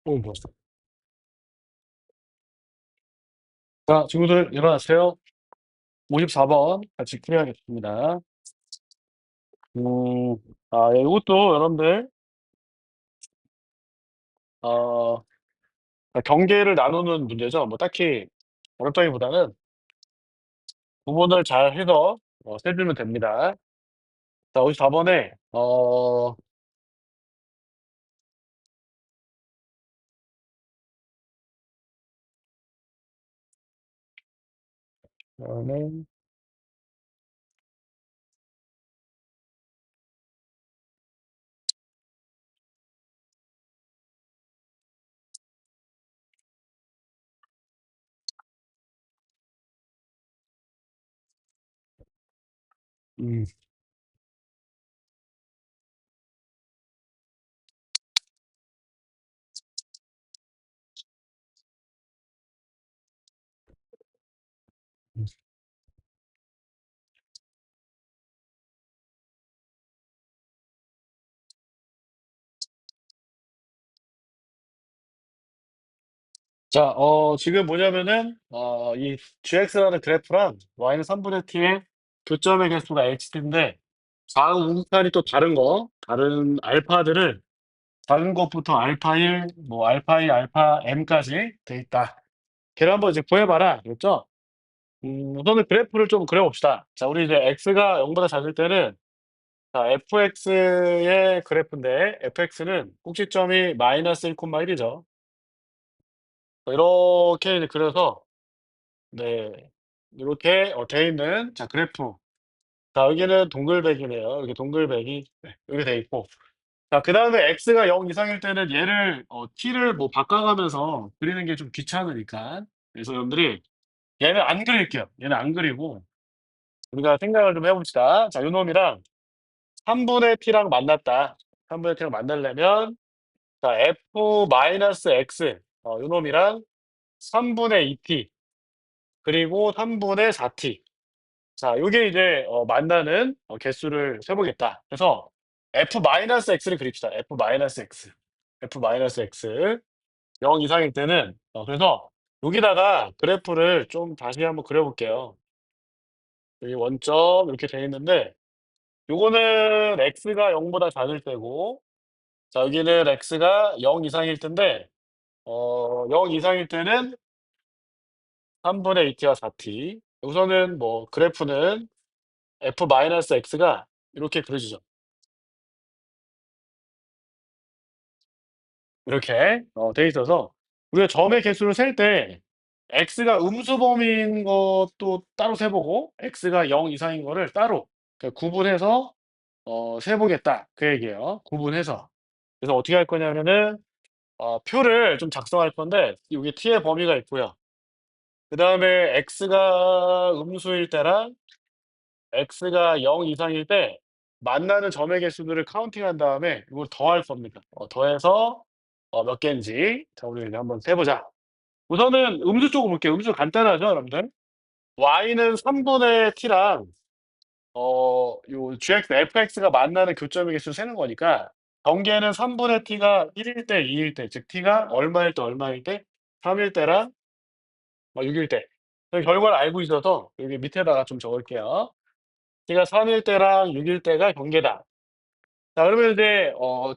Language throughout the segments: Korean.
벌써. 자, 친구들 일어나세요. 54번 같이 풀어야겠습니다. 음, 예, 이것도 여러분들, 어, 경계를 나누는 문제죠. 뭐 딱히 어렵다기보다는 구분을 잘 해서 세주면 됩니다. 자, 54번에, 그다음에, 음, 음. 자, 지금 뭐냐면은, 이 GX라는 그래프랑 Y는 3분의 T의 교점의 개수가 HT인데, 다음 음판이 또 다른 알파들을 작은 것부터 알파 1, 뭐 알파 2, 알파 m까지 돼 있다. 걔를 한번 이제 구해봐라. 그랬죠? 우선은 그래프를 좀 그려봅시다. 자, 우리 이제 x가 0보다 작을 때는 자, fx의 그래프인데 fx는 꼭지점이 마이너스 1,1이죠. 이렇게 이제 그려서 네, 이렇게 돼 있는 자 그래프. 자, 여기는 동글백이네요. 여기 동글백이 네, 이렇게 돼 있고. 자, 그다음에 x가 0 이상일 때는 얘를 t를 뭐 바꿔가면서 그리는 게 좀 귀찮으니까. 그래서 여러분들이 얘는 안 그릴게요. 얘는 안 그리고 우리가 생각을 좀 해봅시다. 자, 요 놈이랑 3분의 t랑 만났다. 3분의 t랑 만나려면 자, f 마이너스 x 요 놈이랑 3분의 2t 그리고 3분의 4t. 자, 요게 이제 만나는 개수를 세보겠다. 그래서 f 마이너스 x를 그립시다. f 마이너스 x. f 마이너스 x. 0 이상일 때는 그래서 여기다가 그래프를 좀 다시 한번 그려볼게요. 여기 원점 이렇게 돼 있는데 요거는 x가 0보다 작을 때고 자 여기는 x가 0 이상일 텐데 0 이상일 때는 3분의 2t와 4t 우선은 뭐 그래프는 f 마이너스 x가 이렇게 그려지죠. 이렇게 돼 있어서 우리가 점의 개수를 셀 때 x가 음수 범위인 것도 따로 세 보고 x가 0 이상인 거를 따로 구분해서 세 보겠다 그 얘기예요. 구분해서. 그래서 어떻게 할 거냐면은 표를 좀 작성할 건데 여기 t의 범위가 있고요. 그다음에 x가 음수일 때랑 x가 0 이상일 때 만나는 점의 개수들을 카운팅한 다음에 이걸 더할 겁니다. 더해서 몇 개인지 자 우리 이제 한번 세 보자. 우선은 음수 쪽으로 볼게요. 음수 간단하죠, 여러분들? y는 3분의 t랑 요 gx, fx가 만나는 교점의 개수 세는 거니까 전개는 3분의 t가 1일 때, 2일 때, 즉 t가 얼마일 때 얼마일 때, 3일 때랑 6일 때. 저희 결과를 알고 있어서 여기 밑에다가 좀 적을게요. t가 3일 때랑 6일 때가 경계다. 자, 그러면 이제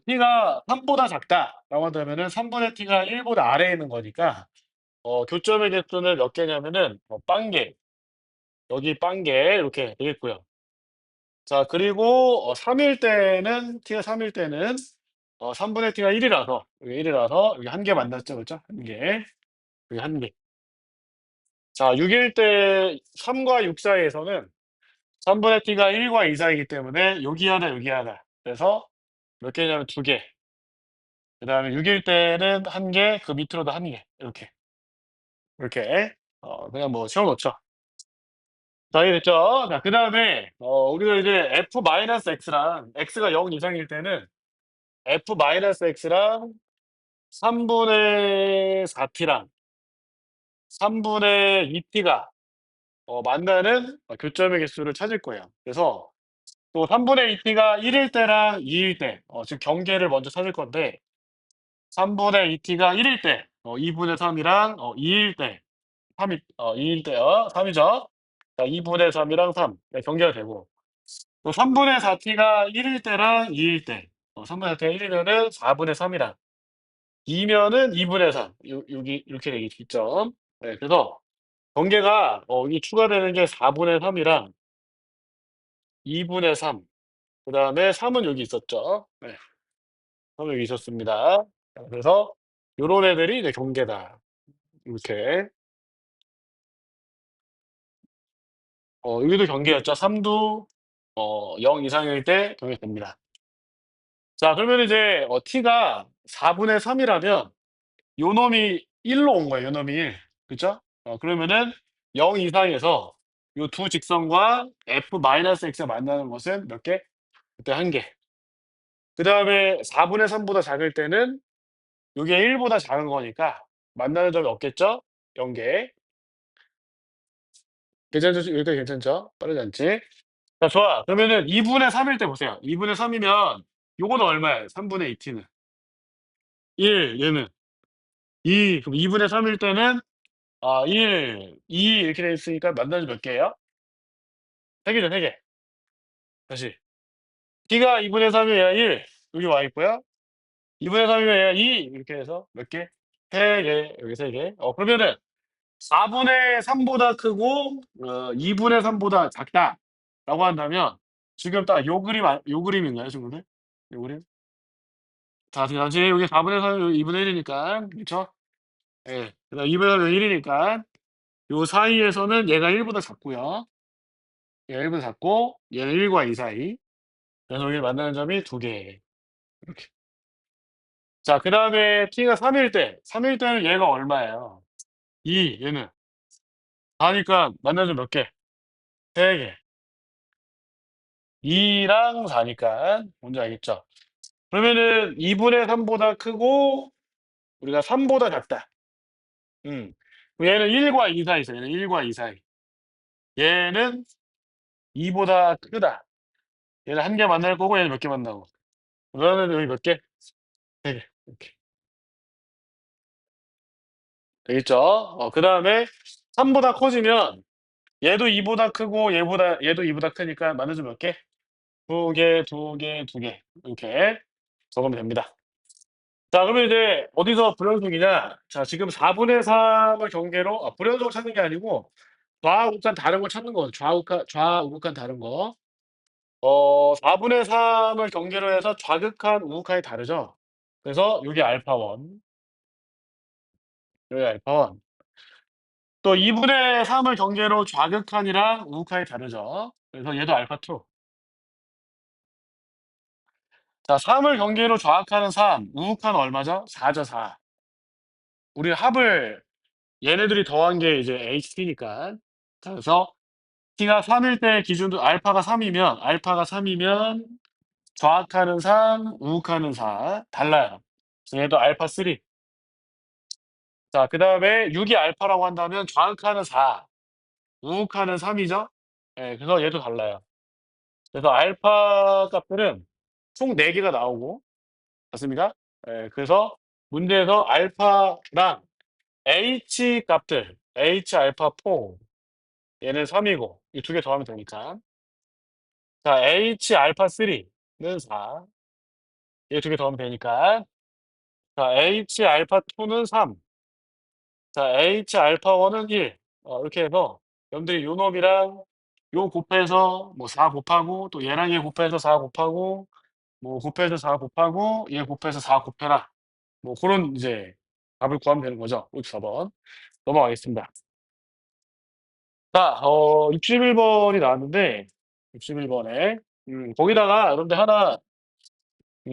t가 3보다 작다라고 한다면은 3분의 t가 1보다 아래에 있는 거니까 교점의 개수는 몇 개냐면은 빵개, 여기 빵개 이렇게 되겠고요. 자, 그리고 3일 때는 t가 3일 때는 3분의 t가 1이라서 여기 1이라서 여기 한 개 만났죠, 그렇죠? 한 개, 여기 한 개. 자, 6일 때 3과 6 사이에서는 3분의 t가 1과 2 사이이기 때문에 여기 하나, 여기 하나. 그래서 몇 개냐면 두 개. 그다음에 6일 때는 한 개, 그 밑으로도 한 개. 이렇게. 이렇게. 그냥 뭐 세워 놓죠. 자, 이해됐죠? 자, 그다음에 우리가 이제 f-x랑 x가 0 이상일 때는 f-x랑 3분의 4t랑 3분의 2t가 만나는 교점의 개수를 찾을 거예요. 그래서 또 3분의 2t가 1일 때랑 2일 때, 즉 경계를 먼저 찾을 건데 3분의 2t가 1일 때, 2분의 3이랑 2일 때, 3이 2일 때요. 3이죠. 자, 2분의 3이랑 3. 네, 경계가 되고. 또 3분의 4t가 1일 때랑 2일 때. 3분의 4t가 1이면은 4분의 3이랑 2면은 2분의 3. 여기 이렇게 되겠죠. 네, 그래서 경계가 여기 추가되는 게 4분의 3이랑 2분의 3. 그다음에 3은 여기 있었죠. 네. 3은 여기 있었습니다. 자, 그래서 요런 애들이 이제 경계다. 이렇게. 여기도 경계였죠. 3도 0 이상일 때 경계됩니다. 자, 그러면 이제 t가 4분의 3이라면 요 놈이 1로 온 거예요. 요 놈이 1. 그죠? 그러면은 0 이상에서 요 두 직선과 f-x가 만나는 것은 몇 개? 그때 1 개. 그다음에 4분의 3보다 작을 때는 요게 1 보다 작은 거니까 만나는 점이 없겠죠? 0 개. 괜찮죠? 여기까지 괜찮죠? 빠르지 않지? 자, 좋아. 그러면은 2분의 3일 때 보세요. 2분의 3이면 요거는 얼마예요? 3분의 2 t는? 1, 얘는 2. 그럼 2분의 3일 때는 1, 2 이렇게 돼 있으니까 만나는 몇 개예요? 3 개죠, 3 개. 다시. t가 2분의 3이면 얘가 1, 여기 와 있고요. 2분의 3이면 얘가 2 이렇게 해서 몇 개? 3 개, 여기 3 개. 그러면은 4분의 3보다 크고 2분의 3보다 작다라고 한다면 지금 딱 요 그림인가요, 친구들? 요 그림? 다시 여기 4분의 3 여기 2분의 1이니까 그쵸? 예. 그다음 2분의 3은 1이니까 요 사이에서는 얘가 1 보다 작고요. 얘가 1 보다 작고 얘는 1과 2 사이. 그래서 여기 만나는 점이 2 개. 이렇게. 자, 그다음에 t가 3일 때는 얘가 얼마예요? 2 얘는. 4 니까 만나는 점 몇 개? 3 개. 2랑4 니까 뭔지 알겠죠? 그러면은 2분의 3 보다 크고 우리가 3 보다 작다. 음. 얘는 1과 2 사이 있어요. 얘는 1과 2 사이. 얘는 2 보다 크다. 얘는 1개 만날 거고 얘는 몇 개 만나고. 그러면 여기 몇 개? 3 개. 이렇게. 되겠죠? 그다음에 3 보다 커지면 얘도 2 보다 크고 얘도 2 보다 크니까 만나죠 몇 개? 2 개, 2 개, 2 개. 이렇게 적으면 됩니다. 자, 그러면 이제 어디서 불연속이냐? 자, 지금 4분의 3을 경계로 불연속을 찾는 게 아니고 좌우간 다른 걸 찾는 거예요. 좌우극한 다른 거. 4분의 3을 경계로 해서 좌극한 우극한이 다르죠. 그래서 요게 알파 1, 요게 알파 1. 또 2분의 3을 경계로 좌극한이랑 우극한이 다르죠. 그래서 얘도 알파 2. 자, 3을 경계로 좌극한은 3, 우극한은 얼마죠? 4죠, 4. 우리 합을 얘네들이 더한 게 이제 HT니까. 자, 그래서 t가 3일 때 기준으로 알파가 3이면 좌악하는 3, 우극하는 4 달라요. 그래서 얘도 알파 3. 자, 그다음에 6이 알파라고 한다면 좌악하는 4, 우극하는 3이죠. 예, 그래서 얘도 달라요. 그래서 알파 값들은 총 4 개가 나오고 맞습니까? 예, 그래서 문제에서 알파랑 H 값들, H 알파 4 얘는 3 이고 이 2개 더하면 되니까. 자, H 알파 3는 4. 얘 2개 더하면 되니까. 자, H 알파 2는 3. 자, H 알파 1은 1. 이렇게 해서 여러분들이 요 놈이랑 요 곱해서 뭐 4 곱하고 또 얘랑 얘 곱해서 4 곱하고 뭐 곱해서 4 곱하고 얘 곱해서 4 곱해라. 뭐 고런 이제 답을 구하면 되는 거죠. 54 번. 넘어가겠습니다. 자, 61 번이 나왔는데 61 번에 거기다가 여러분들 하나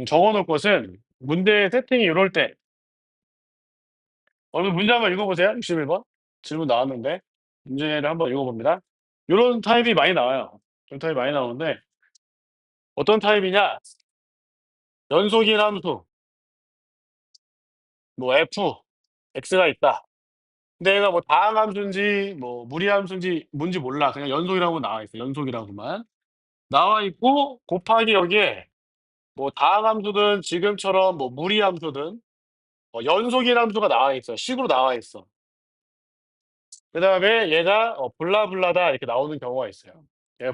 적어 놓을 것은 문제 세팅이 요럴 때 오늘 문제 한번 읽어 보세요. 61 번. 질문 나왔는데 문제를 한번 읽어 봅니다. 요런 타입이 많이 나와요. 요런 타입이 많이 나오는데 어떤 타입이냐? 연속인 함수 뭐 f, x가 있다. 근데 얘가 뭐 다항함수인지 뭐 무리함수인지 뭔지 몰라. 그냥 연속이라고 나와 있어. 연속이라고만. 나와 있고 곱하기 여기에 뭐 다항함수든 지금처럼 뭐 무리함수든 연속인 함수가 나와 있어. 식으로 나와 있어. 그다음에 얘가 블라블라다 이렇게 나오는 경우가 있어요. 얘가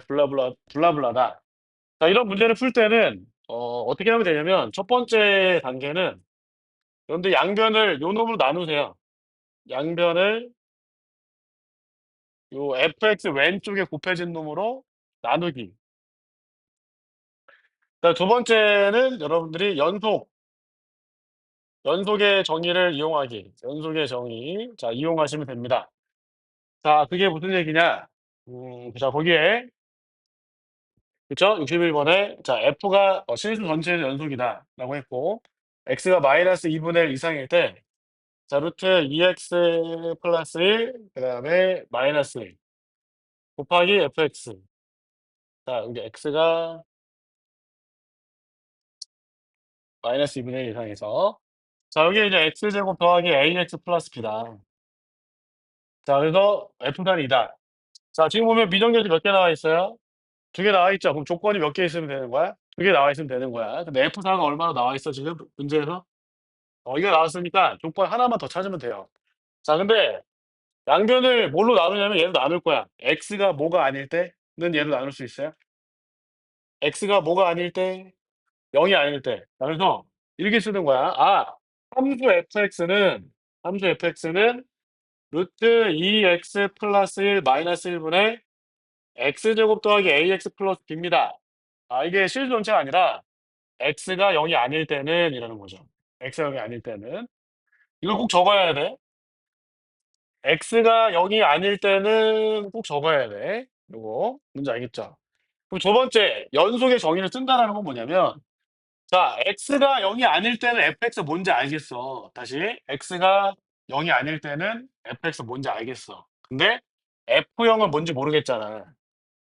블라블라다. 자 이런 문제를 풀 때는 어떻게 하면 되냐면 첫 번째 단계는 여러분들 양변을 요 놈으로 나누세요. 양변을 요 fx 왼쪽에 곱해진 놈으로 나누기. 그다음 두 번째는 여러분들이 연속의 정의를 이용하기. 연속의 정의. 자 이용하시면 됩니다. 자 그게 무슨 얘기냐. 자 거기에 그쵸? 61 번에 자 f가 실수 전체의 연속이다라고 했고 x가 마이너스 2분의 1 이상일 때 자 루트 2x 플러스 1 그다음에 마이너스 1 곱하기 fx. 자 여기 x가 마이너스 2분의 1 이상해서 자 여기 이제 x제곱 더하기 ax 플러스 b다. 자 그래서 f는 이다. 자 지금 보면 미정계수 몇 개 나와 있어요? 두 개 나와 있죠. 그럼 조건이 몇 개 있으면 되는 거야? 두 개 나와 있으면 되는 거야. 근데 F4가 얼마나 나와 있어 지금 문제에서? 이거 나왔으니까 조건 하나만 더 찾으면 돼요. 자 근데 양변을 뭘로 나누냐면 얘로 나눌 거야. x가 뭐가 아닐 때는 얘로 나눌 수 있어요. x가 뭐가 아닐 때, 0이 아닐 때. 자 그래서 이렇게 쓰는 거야. 함수 fx는 루트 2x 플러스 1 마이너스 1분의 x제곱 더하기 ax 플러스 b입니다. 이게 실수 전체가 아니라 x가 0이 아닐 때는 이라는 거죠. x가 0이 아닐 때는. 이걸 꼭 적어야 돼. x가 0이 아닐 때는 꼭 적어야 돼. 요거. 뭔지 알겠죠? 그럼 두 번째, 연속의 정의를 쓴다라는 건 뭐냐면 자, x가 0이 아닐 때는 fx 뭔지 알겠어. 다시. x가 0이 아닐 때는 fx 뭔지 알겠어. 근데 f0은 뭔지 모르겠잖아.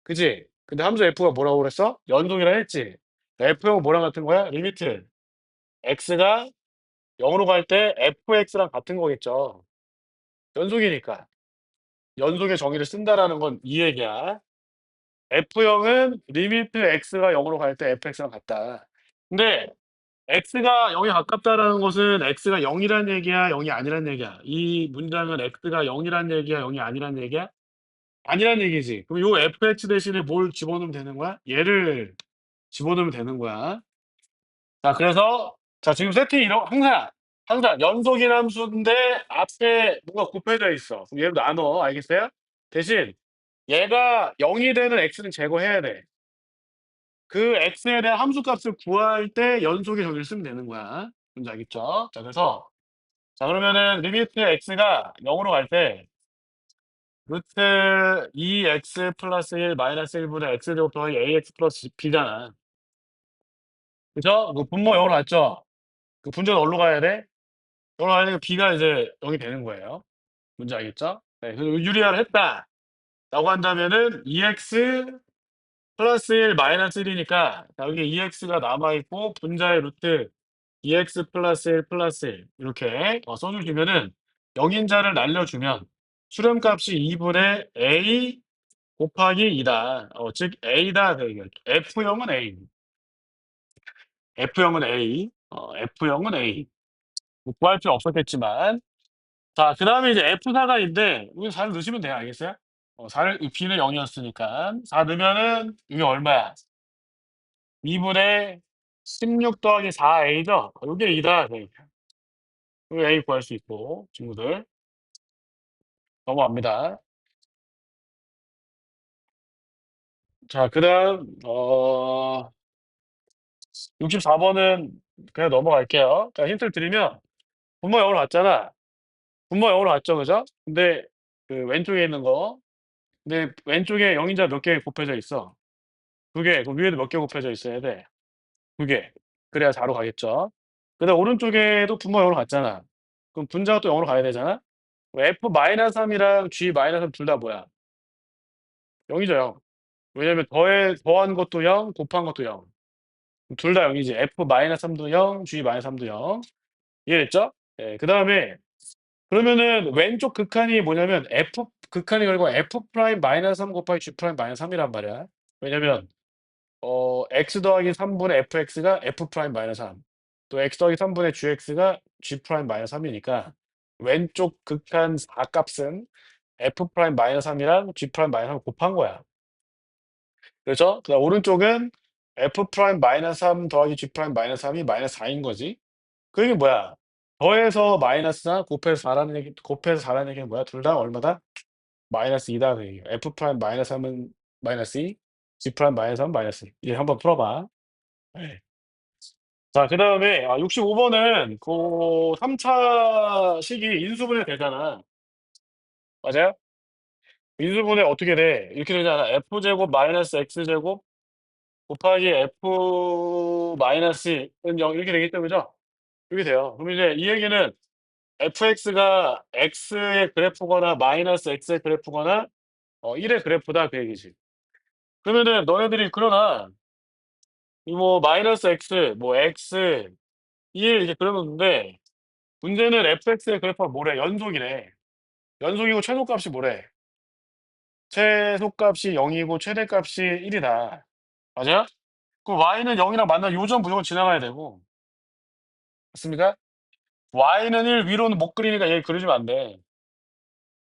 그지? 근데 함수 f가 뭐라고 그랬어? 연속이라 했지. f0은 뭐랑 같은 거야? 리미트 x가 0으로 갈 때 fx랑 같은 거겠죠. 연속이니까. 연속의 정의를 쓴다라는 건 이 얘기야. F0은 리미트 x가 0으로 갈 때 fx랑 같다. 근데 x가 0에 가깝다라는 것은 x가 0이란 얘기야, 0이 아니란 얘기야? 이 문장은 x가 0이란 얘기야, 0이 아니란 얘기야? 아니란 얘기지. 그럼 요 fx 대신에 뭘 집어넣으면 되는 거야? 얘를 집어넣으면 되는 거야. 자, 그래서 자, 지금 세팅이 항상 연속인 함수인데 앞에 뭔가 곱해져 있어. 그럼 얘를 나눠. 알겠어요? 대신 얘가 0이 되는 x는 제거해야 돼. 그 x에 대한 함수값을 구할 때 연속의 정의를 쓰면 되는 거야. 뭔지 알겠죠? 자, 그래서 자, 그러면은 리미트 x가 0으로 갈 때 루트 2x 플러스 1 마이너스 1분의 x제곱 더하기 ax 플러스 b잖아. 그죠? 그 분모 0으로 갔죠? 그 분자는 어디로 가야 돼? 0으로 가야 되니까 b가 이제 0이 되는 거예요. 뭔지 알겠죠? 네, 그래서 유리화를 했다라고 한다면은 2x 플러스 1 마이너스 1이니까 여기 2x가 남아있고 분자의 루트 2x 플러스 1 플러스 1 이렇게 써주시면은 영인자를 날려주면 수렴값이 2분의 a 곱하기 2다. 즉 a다. F형은 a. F형은 a. F형은 a. 뭐 구할 필요 없었겠지만 자 그다음에 이제 F4가 있는데 여기 4를 넣으시면 돼요. 알겠어요? 4를 b는 0이었으니까 4 넣으면은 이게 얼마야? 2분의 16 더하기 4a죠? 요게 2다. 요 a 구할 수 있고 친구들 넘어갑니다. 자 그다음 64번은 그냥 넘어갈게요. 자 힌트를 드리면 분모 0으로 갔잖아. 분모 0으로 갔죠. 그죠? 근데 그 왼쪽에 있는 거 근데 왼쪽에 0인자 몇 개 곱해져 있어? 2개. 그럼 위에도 몇 개 곱해져 있어야 돼? 2개. 그래야 4로 가겠죠. 그다음 오른쪽에도 분모 0으로 갔잖아. 그럼 분자가 또 0으로 가야 되잖아. f-3이랑 g-3 둘 다 뭐야? 0이죠, 0. 왜냐면 더한 것도 0, 곱한 것도 0. 둘 다 0이지. f-3도 0, g-3도 0. 이해됐죠? 예. 그다음에 그러면은 왼쪽 극한이 뭐냐면 f 극한이 결국 f'-3 곱하기 g'-3이란 말이야. 왜냐면 x 더하기 3분의 fx가 f'-3. 또 x 더하기 3분의 gx가 g 프라임 마이너스 3이니까 왼쪽 극한 4 값은 f 프라임 마이너스 3이랑 g 프라임 마이너스 3을 곱한 거야. 그렇죠? 그다음 오른쪽은 f 프라임 마이너스 3 더하기 g 프라임 마이너스 3이 마이너스 4인 거지. 그 얘기는 뭐야? 더해서 마이너스나 곱해서 4라는 얘기는 뭐야? 둘 다 얼마다? 마이너스 2다 그 얘기야. f 프라임 마이너스 3은 마이너스 2, g 프라임 마이너스 3은 마이너스 2. 이제 한번 풀어봐. 네. 자, 그다음에 65 번은 그 3 차식이 인수분해 되잖아. 맞아요? 인수분해 어떻게 돼? 이렇게 되잖아. f 제곱 마이너스 x 제곱 곱하기 f 마이너스 은 0 이렇게 되겠죠, 그죠? 이렇게 돼요. 그럼 이제 이 얘기는 fx가 x의 그래프거나 마이너스 x의 그래프거나 1의 그래프다 그 얘기지. 그러면은 너네들이 그러나 이 뭐 마이너스 x 뭐 x 1 이렇게 그려 놓는데 문제는 fx의 그래프가 뭐래? 연속이래. 연속이고 최소값이 뭐래? 최소값이 0이고 최대값이 1이다. 맞아요? 그럼 y는 0이랑 만나면 요 점 무조건 지나가야 되고. 맞습니까? y는 1 위로는 못 그리니까 얘 그려주면 안 돼.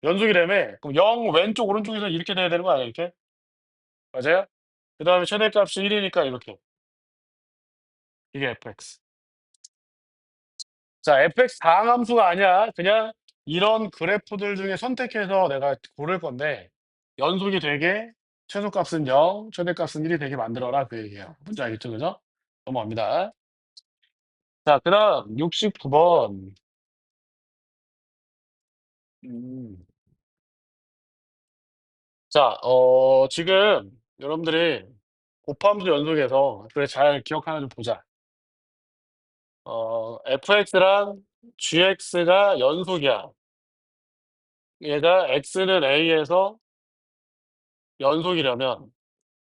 연속이라며. 그럼 0 왼쪽 오른쪽에서 이렇게 돼야 되는 거 아니야 이렇게? 맞아요? 그다음에 최대값이 1 이니까 이렇게. 이게 fx. 자 fx 다항함수가 아니야. 그냥 이런 그래프들 중에 선택해서 내가 고를 건데 연속이 되게 최소값은 0 최대값은 1이 되게 만들어라 그 얘기예요. 뭔지 알겠죠? 그죠? 넘어갑니다. 자 그다음 69 번. 음. 자 지금 여러분들이 곱함수 연속해서 그래 잘 기억하나 좀 보자. fx랑 gx가 연속이야. 얘가 x는 a에서 연속이려면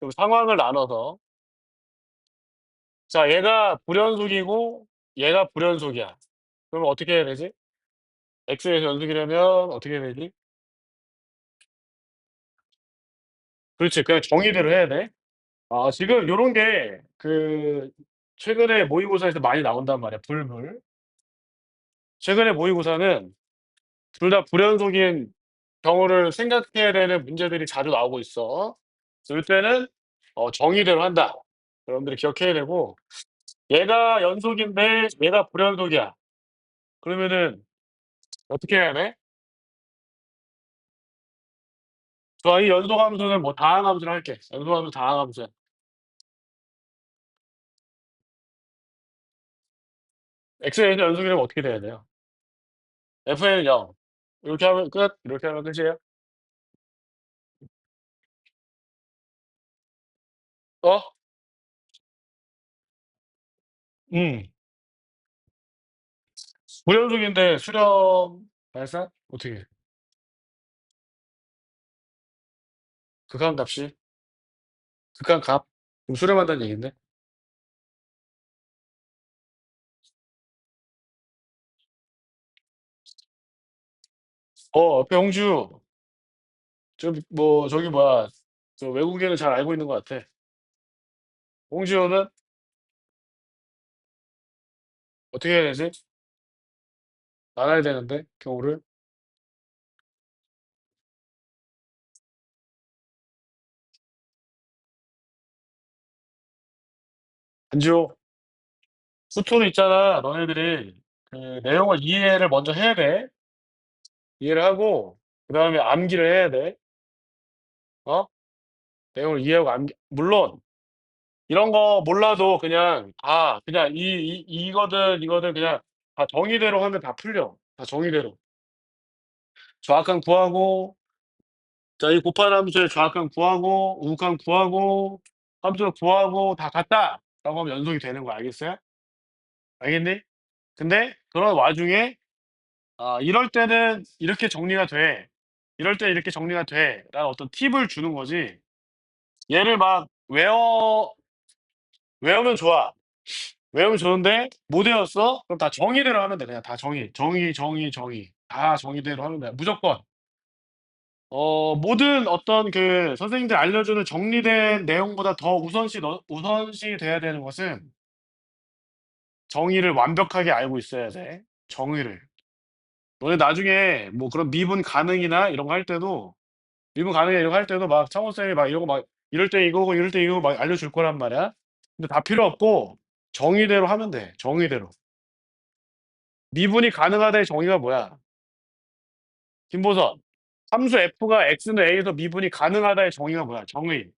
그럼 상황을 나눠서 자 얘가 불연속이고 얘가 불연속이야. 그러면 어떻게 해야 되지? x에서 연속이려면 어떻게 해야 되지? 그렇지. 그냥 정의대로 해야 돼. 지금 요런 게 그 최근에 모의고사에서 많이 나온단 말이야, 불불. 최근에 모의고사는 둘 다 불연속인 경우를 생각해야 되는 문제들이 자주 나오고 있어. 그래서 이때는 정의대로 한다. 여러분들이 기억해야 되고 얘가 연속인데 얘가 불연속이야. 그러면은 어떻게 해야 돼? 좋아, 이 연속함수는 뭐 다항함수로 할게. 연속함수 다항함수야. x의 연속이라면 어떻게 돼야 돼요? f는 0. 이렇게 하면 끝. 이렇게 하면 끝이에요. 어? 음. 불연속인데 수렴 발산? 어떻게 해? 극한값이? 극한값? 그럼 수렴한다는 얘긴데? 옆에 홍주. 뭐 저기 뭐야. 저 외국인은 잘 알고 있는 것 같아. 홍주호는 어떻게 해야 되지? 나눠야 되는데 경우를. 안지호. 수토는 있잖아. 너네들이 그 내용을 이해를 먼저 해야 돼. 이해를 하고 그다음에 암기를 해야 돼. 어? 내용을 이해하고 암기 물론 이런 거 몰라도 그냥 이거든 그냥 다 정의대로 하면 다 풀려. 다 정의대로. 좌악한 구하고 자 이 곱하는 함수의 좌악한 구하고 우극한 구하고 함수 구하고 다 같다라고 하면 연속이 되는 거 알겠어요? 알겠니? 근데 그런 와중에 이럴 때는 이렇게 정리가 돼. 이럴 때 이렇게 정리가 돼.'라는 어떤 팁을 주는 거지 얘를 막 외우면 좋아. 외우면 좋은데 못 외웠어? 그럼 다 정의대로 하면 돼. 그냥 다 정의. 정의, 정의, 정의. 다 정의대로 하면 돼. 무조건. 모든 어떤 그 선생님들이 알려주는 정리된 내용보다 더 우선시 돼야 되는 것은 정의를 완벽하게 알고 있어야 돼. 정의를. 너네 나중에 뭐 그런 미분 가능이나 이런 거 할 때도 미분 가능이나 이런 거 할 때도 막 창원 쌤이 막 이런 거 막 이럴 때 이거고 이럴 때 이거고 막 알려줄 거란 말이야. 근데 다 필요 없고 정의대로 하면 돼. 정의대로. 미분이 가능하다의 정의가 뭐야? 김보선. 함수 f가 x는 a에서 미분이 가능하다의 정의가 뭐야? 정의.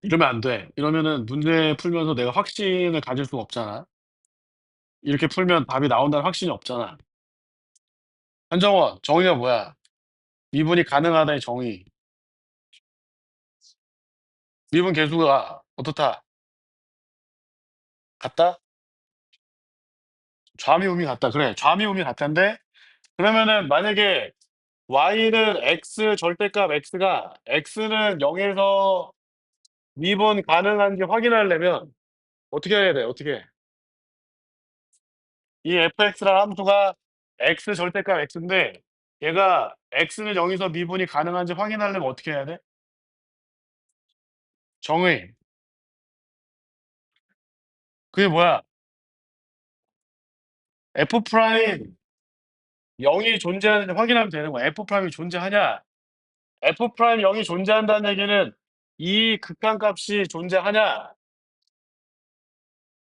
이러면 안 돼. 이러면은 문제 풀면서 내가 확신을 가질 수가 없잖아. 이렇게 풀면 답이 나온다는 확신이 없잖아. 한정원, 정의가 뭐야? 미분이 가능하다의 정의. 미분 계수가 어떻다? 같다? 좌미우미 같다. 그래. 좌미우미 같은데 그러면은 만약에 y는 x 절대값 x가 x는 0에서 미분 가능한지 확인하려면 어떻게 해야 돼? 어떻게? 이 fx라는 함수가 x 절대값 x인데 얘가 x는 0에서 미분이 가능한지 확인하려면 어떻게 해야 돼? 정의. 그게 뭐야? f 프라임 0이 존재하는지 확인하면 되는 거야. f 프라임이 존재하냐? f 프라임 0이 존재한다는 얘기는 이 극한값이 존재하냐?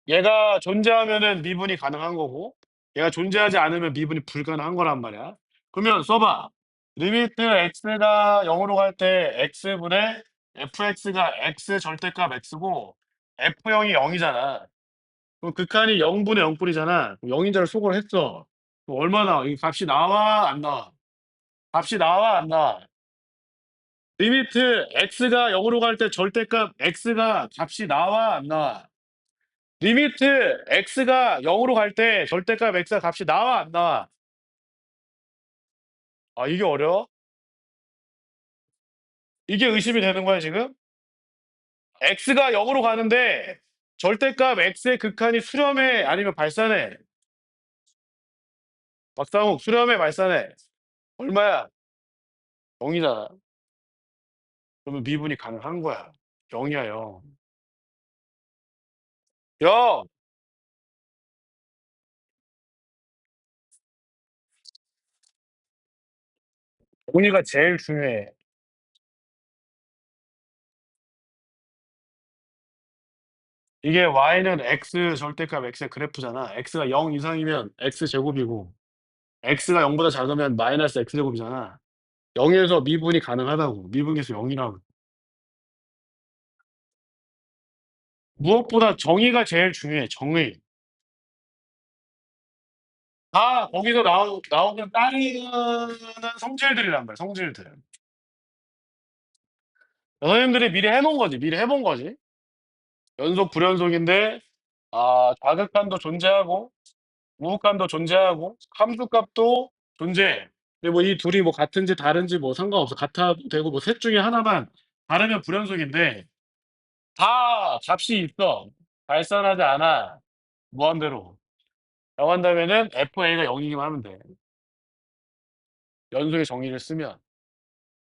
얘가 존재하면은 미분이 가능한 거고 얘가 존재하지 않으면 미분이 불가능한 거란 말이야. 그러면 써봐. 리미트 x가 0으로 갈 때 x분의 fx가 x 절대값 x고 f0이 0이잖아. 그럼 극한이 0분의 0뿐이잖아. 0인 자를 소거를 했어. 그럼 얼마 나와? 이 값이 나와 안 나와? 값이 나와 안 나와? 리미트 x가 0으로 갈 때 절대값 x가 값이 나와 안 나와? 리미트 x가 0으로 갈 때 절대값 x가 값이 나와 안 나와? 아 이게 어려워? 이게 의심이 되는 거야 지금? x가 0으로 가는데 절대값 x의 극한이 수렴해 아니면 발산해? 박상욱 수렴해 발산해? 얼마야? 0이잖아. 그러면 미분이 가능한 거야. 0이야 0. 0! 정의가 제일 중요해. 이게 y는 x 절대값 x의 그래프잖아. x가 0 이상이면 x 제곱이고 x가 0보다 작으면 마이너스 x 제곱이잖아. 0에서 미분이 가능하다고. 미분계수 0이라고. 무엇보다 정의가 제일 중요해. 정의. 다 거기서 나오는 따르는 성질들이란 말이야. 성질들. 선생님들이 미리 해놓은 거지. 미리 해본 거지. 연속 불연속인데 좌극한도 존재하고 우극한도 존재하고 함수값도 존재해. 근데 뭐 이 둘이 뭐 같은지 다른지 뭐 상관없어. 같아도 되고 뭐 셋 중에 하나만 다르면 불연속인데 다 값이 있어. 발산하지 않아. 무한대로. 라고 한다면은 FA가 0이기만 하면 돼. 연속의 정의를 쓰면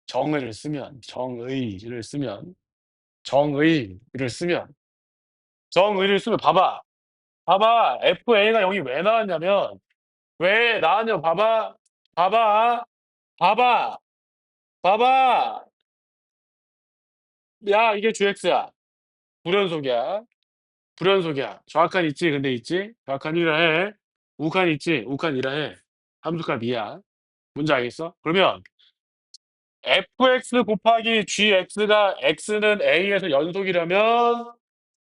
정의를 쓰면 정의를 쓰면 정의를 쓰면 정의를 쓰면 봐봐. 봐봐. FA가 0이 왜 나왔냐면 왜 나왔냐면 봐봐. 봐봐. 봐봐. 봐봐. 야 이게 GX야. 불연속이야. 불연속이야. 정확한 있지? 근데 있지? 정확한 1라 해. 우칸 있지? 우칸 2라 해. 함수값 2야. 뭔지 알겠어? 그러면 fx 곱하기 gx가 x는 a에서 연속이라면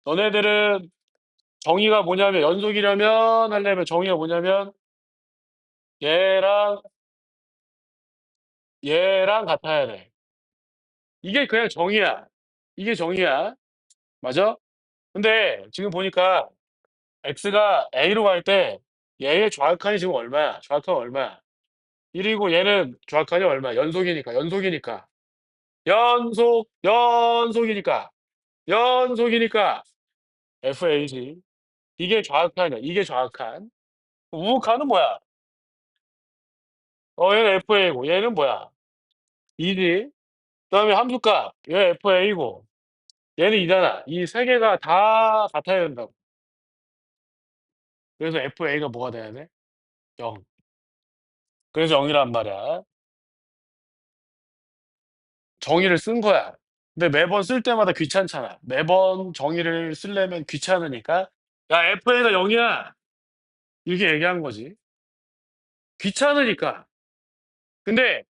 너네들은 정의가 뭐냐면 연속이라면 하려면 정의가 뭐냐면 얘랑 얘랑 같아야 돼. 이게 그냥 정의야. 이게 정의야. 맞아? 근데 지금 보니까 x가 a로 갈 때 얘의 좌극한이 지금 얼마야? 좌극한 얼마야? 1이고 얘는 좌극한이 얼마야? 연속이니까. 연속이니까. 연속이니까. 연속이니까 FA지. 이게 좌극한이야. 이게 좌극한. 우극한은 뭐야? 얘는 FA고 얘는 뭐야? 2지. 그다음에 함수값 얘 FA고 얘는 이잖아. 이 세 개가 다 같아야 된다고. 그래서 FA가 뭐가 돼야 돼? 0. 그래서 0이란 말이야. 정의를 쓴 거야. 근데 매번 쓸 때마다 귀찮잖아. 매번 정의를 쓰려면 귀찮으니까 "야 FA가 0이야." 이렇게 얘기한 거지. 귀찮으니까. 근데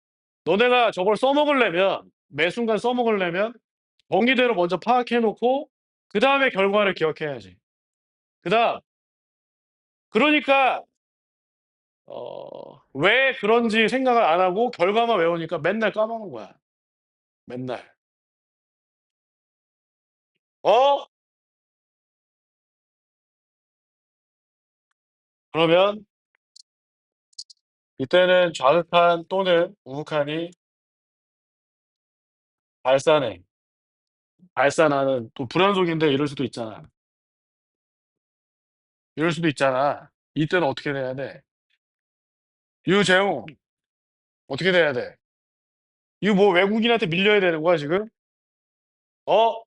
너네가 저걸 써먹으려면 매 순간 써먹으려면 정의대로 먼저 파악해 놓고 그다음에 결과를 기억해야지. 그다음 그러니까 왜 그런지 생각을 안 하고 결과만 외우니까 맨날 까먹는 거야. 맨날. 어? 그러면 이때는 좌극한 또는 우극한이 발산해. 발산하는 또 불연속인데 이럴 수도 있잖아. 이럴 수도 있잖아. 이때는 어떻게 돼야 돼? 유재홍 어떻게 돼야 돼? 이거 뭐 외국인한테 밀려야 되는 거야 지금? 어?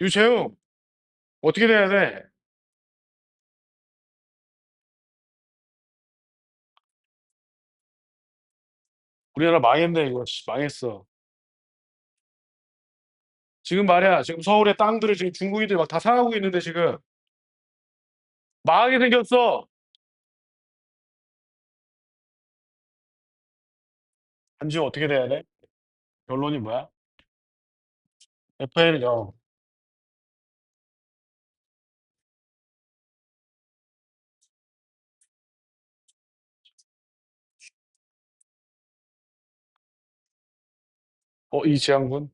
유재홍 어떻게 돼야 돼? 우리나라 망했네 이거. 씨 망했어. 지금 말이야 지금 서울의 땅들을 지금 중국인들이 막 다 사가고 있는데 지금 망하게 생겼어. 한지호 어떻게 돼야 돼? 결론이 뭐야? FA는 0. 이지양군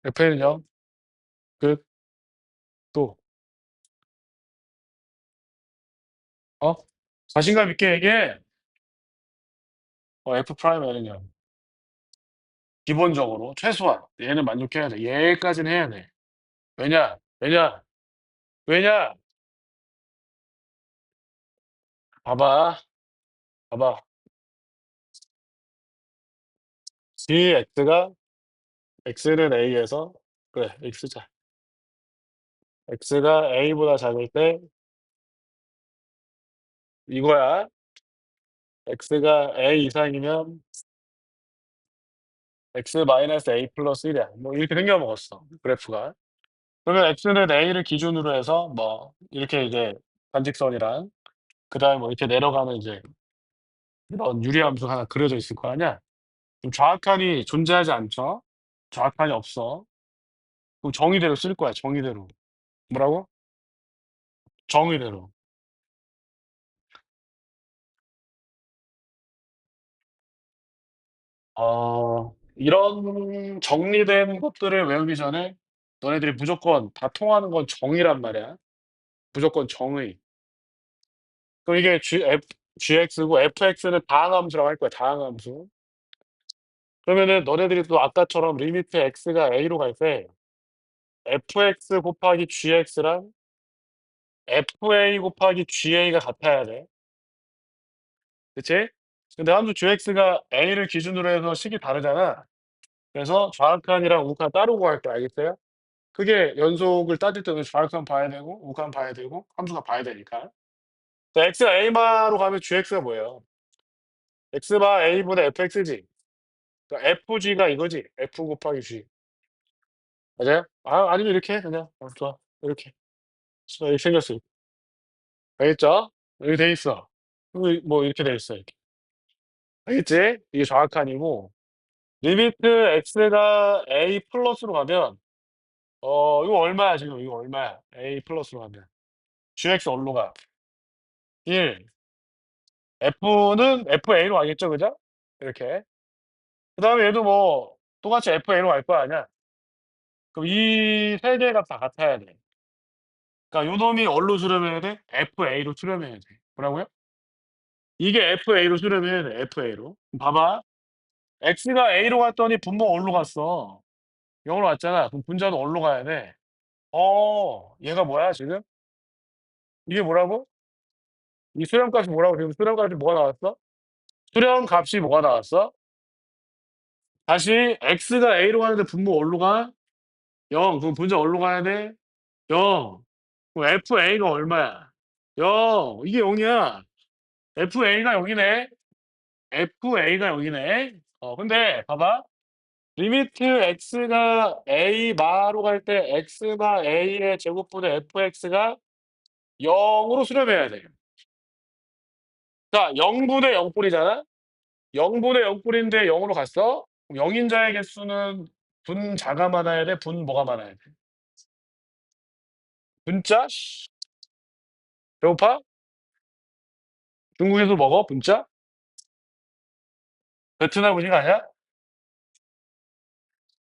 FA는 0. 끝. 또. 어? 자신감 있게 얘기해. F 프라임 N은 0. 기본적으로 최소한 얘는 만족해야 돼. 얘까지는 해야 돼. 왜냐? 왜냐? 왜냐? 봐봐. 봐봐. gx가 x는 a에서 그래 x 쓰자. x가 a보다 작을 때 이거야. x가 a 이상이면 x 마이너스 a 플러스 1이야. 뭐 이렇게 생겨 먹었어 그래프가. 그러면 x는 a를 기준으로 해서 뭐 이렇게 이제 반직선이랑 그다음에 뭐 이렇게 내려가는 이제 이런 유리함수가 하나 그려져 있을 거 아니야. 그럼 좌악한이 존재하지 않죠. 좌악한이 없어. 그럼 정의대로 쓸 거야 정의대로. 뭐라고? 정의대로. 이런 정리된 것들을 외우기 전에 너네들이 무조건 다 통하는 건 정의란 말이야. 무조건 정의. 그럼 이게 gx고 fx는 다항함수라고 할 거야 다항함수. 그러면은 너네들이 또 아까처럼 리미트 x가 a로 갈 때 fx 곱하기 gx랑 fa 곱하기 ga가 같아야 돼. 그치? 근데 함수 gx가 a를 기준으로 해서 식이 다르잖아. 그래서 좌극한이랑 우극한 따로 구할 거 알겠어요? 그게 연속을 따질 때는 좌극한 봐야 되고 우극한 봐야 되고 함수가 봐야 되니까. x가 a바로 가면 gx가 뭐예요? x바 a분의 fx지. 그러니까 fg가 이거지. f 곱하기 g. 맞아요? 아니면 이렇게 해 그냥. 좋아. 이렇게. 이렇게 생겼어. 알겠죠? 이렇게 돼 있어. 뭐 이렇게 돼 있어 이렇게. 알겠지? 이게 좌극한이고 리미트 x가 a 플러스로 가면 이거 얼마야 지금 이거 얼마야? a 플러스로 가면. gx 어디로 가? 1. f는 fa로 가겠죠 그죠? 이렇게. 그다음에 얘도 뭐 똑같이 fa로 갈 거 아니야. 그럼 이 세 개가 다 같아야 돼. 그러니까 요놈이 어디로 수렴해야 돼? fa로 수렴해야 돼. 뭐라고요? 이게 fa로 수렴해야 돼 fa로. 봐봐. x가 a로 갔더니 분모가 어디로 갔어? 0으로 갔잖아. 그럼 분자도 어디로 가야 돼? 얘가 뭐야 지금? 이게 뭐라고? 이 수렴값이 뭐라고 지금 수렴값이 뭐가 나왔어? 수렴 값이 뭐가 나왔어? 다시 x가 a로 가는데 분모 어디로 가? 0. 그럼 분자 어디로 가야 돼? 0. 그럼 FA가 얼마야? 0. 이게 0이야. FA가 0이네. FA가 0이네. 근데 봐봐. 리미트 x가 a 마로 갈 때 x가 a의 제곱분의 fx가 0으로 수렴해야 돼. 자, 0분의 0뿔이잖아. 0분의 0뿔인데 0으로 갔어? 그럼 0인자의 개수는 분자가 많아야 돼? 분모가 많아야 돼? 분자? 배고파? 중국에서 먹어? 분자? 베트남 음식 아니야?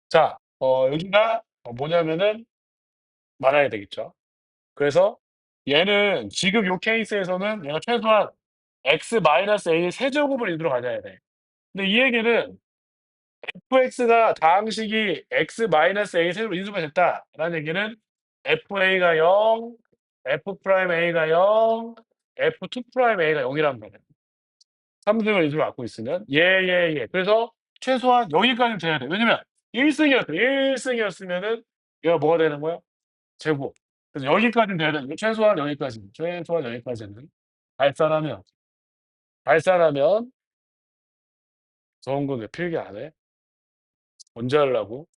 자, 여기가 뭐냐면은 많아야 되겠죠. 그래서 얘는 지금 요 케이스에서는 얘가 최소한 x-a의 세제곱을 인수로 가져야 돼. 근데 이 얘기는 fx가 다항식이 x-a 세제곱 인수가 됐다라는 얘기는 fa가 0, f'a가 0, f2'a가 0이란 말이야. 삼승을 인수로 갖고 있으면 예예예. 그래서 최소한 여기까지는 돼야 돼. 왜냐면 1 승이었어. 1 승이었으면은 얘가 뭐가 되는 거야? 제곱. 그래서 여기까지는 돼야 되는 거야. 최소한 여기까지는. 최소한 여기까지는. 발산하면 발산하면 저런 거 왜 필기 안 해? 언제 하려고?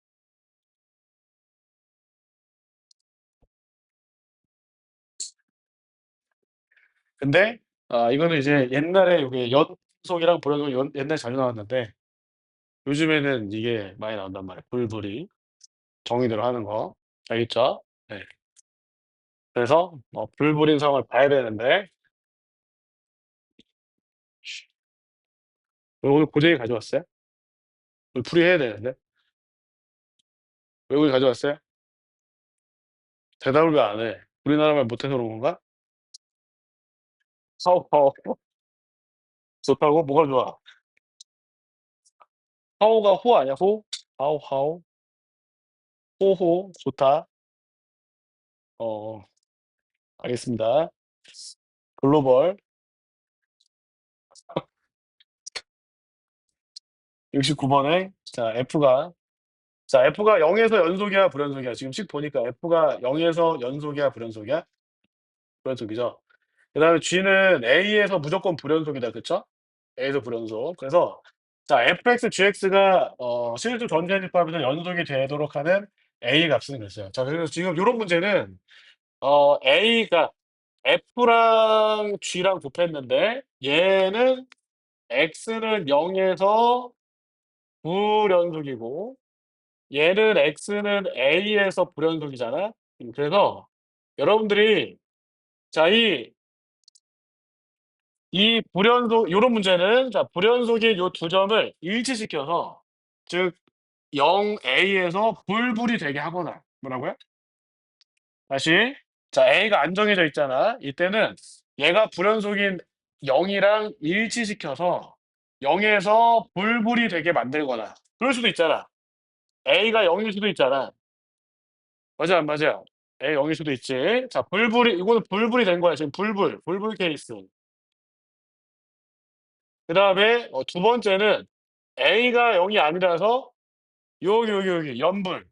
근데 이거는 이제 옛날에 요게 연속이랑 불연속 옛날에 자주 나왔는데 요즘에는 이게 많이 나온단 말이야. 불불이. 정의대로 하는 거. 알겠죠? 네. 그래서 불불인 상황을 봐야 되는데 오늘 고재기 가져왔어요? 오늘 풀이해야 되는데 외국인 가져왔어요? 대답을 왜 안 해? 우리나라 말 못해서 그런 건가? 하오하오 좋다고? 뭐가 좋아? 하오가 호 아니야? 호? 하오하오 호호 좋다. 어 알겠습니다. 글로벌 69 번에 F가 0 에서 연속이야 불연속이야? 지금 식 보니까 F가 0 에서 연속이야 불연속이야? 불연속이죠. 그다음에 G는 A에서 무조건 불연속이다. 그쵸? A에서 불연속. 그래서 자 fx, gx가 실수 전체집합에서 연속이 되도록 하는 A 값은 그랬어요. 자 그래서 지금 요런 문제는 A가 F랑 G랑 곱했는데 얘는 X는 0 에서 불연속이고 얘는 X는 A에서 불연속이잖아. 그래서 여러분들이 자 이 불연속 요런 문제는 자 불연속인 요 두 점을 일치시켜서 즉 0A에서 불불이 되게 하거나 뭐라고요? 다시 자 A가 안 정해져 있잖아. 이때는 얘가 불연속인 0 이랑 일치시켜서 0 에서 불불이 되게 만들거나 그럴 수도 있잖아. A가 0 일 수도 있잖아. 맞아 안 맞아? A 0 일 수도 있지. 자 불불이 이거는 불불이 된 거야. 지금 불불 케이스. 그다음에 두 번째는 A가 0이 아니라서 여기 연불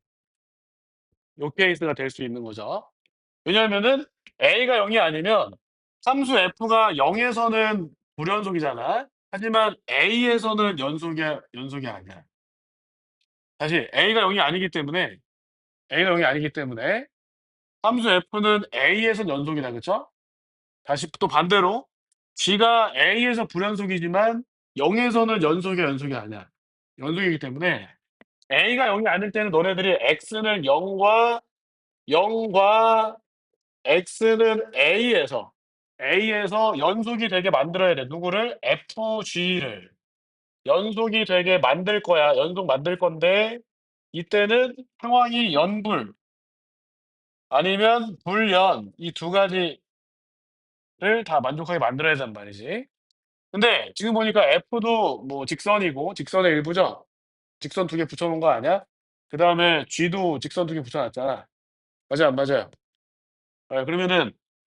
요 케이스가 될 수 있는 거죠. 왜냐하면은 A가 0이 아니면 함수 F가 0 에서는 불연속이잖아. 하지만 A에서는 연속이 아니야. 다시 A가 0이 아니기 때문에 A가 0이 아니기 때문에 함수 F는 A에선 연속이다. 그쵸? 다시 또 반대로 G가 A에서 불연속이지만 0 에서는 연속이 아니야. 연속이기 때문에 A가 0이 아닐 때는 너네들이 X는 0과 X는 A에서 연속이 되게 만들어야 돼. 누구를? FG를. 연속이 되게 만들 거야. 연속 만들 건데 이때는 상황이 연불 아니면 불연 이 두 가지를 다 만족하게 만들어야 된단 말이지. 근데 지금 보니까 F도 뭐 직선이고 직선의 일부죠. 직선 두 개 붙여 놓은 거 아니야? 그다음에 G도 직선 두 개 붙여 놨잖아. 맞아요, 안 맞아요? 그러면은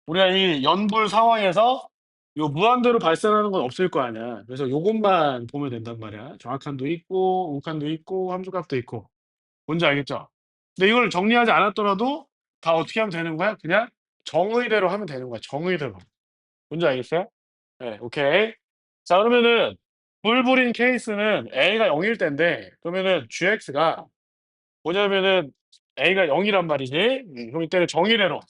우리가 이 연불 상황에서 요 무한대로 발생하는 건 없을 거 아니야. 그래서 요것만 보면 된단 말이야. 정확한도 있고 우칸도 있고 함수값도 있고. 뭔지 알겠죠? 근데 이걸 정리하지 않았더라도 다 어떻게 하면 되는 거야? 그냥 정의대로 하면 되는 거야, 정의대로. 뭔지 알겠어요? 네, 오케이. 자, 그러면은 불불인 케이스는 A가 0일 때인데, 그러면은 GX가 뭐냐면은 A가 0 이란 말이지. 그럼 이때는 정의대로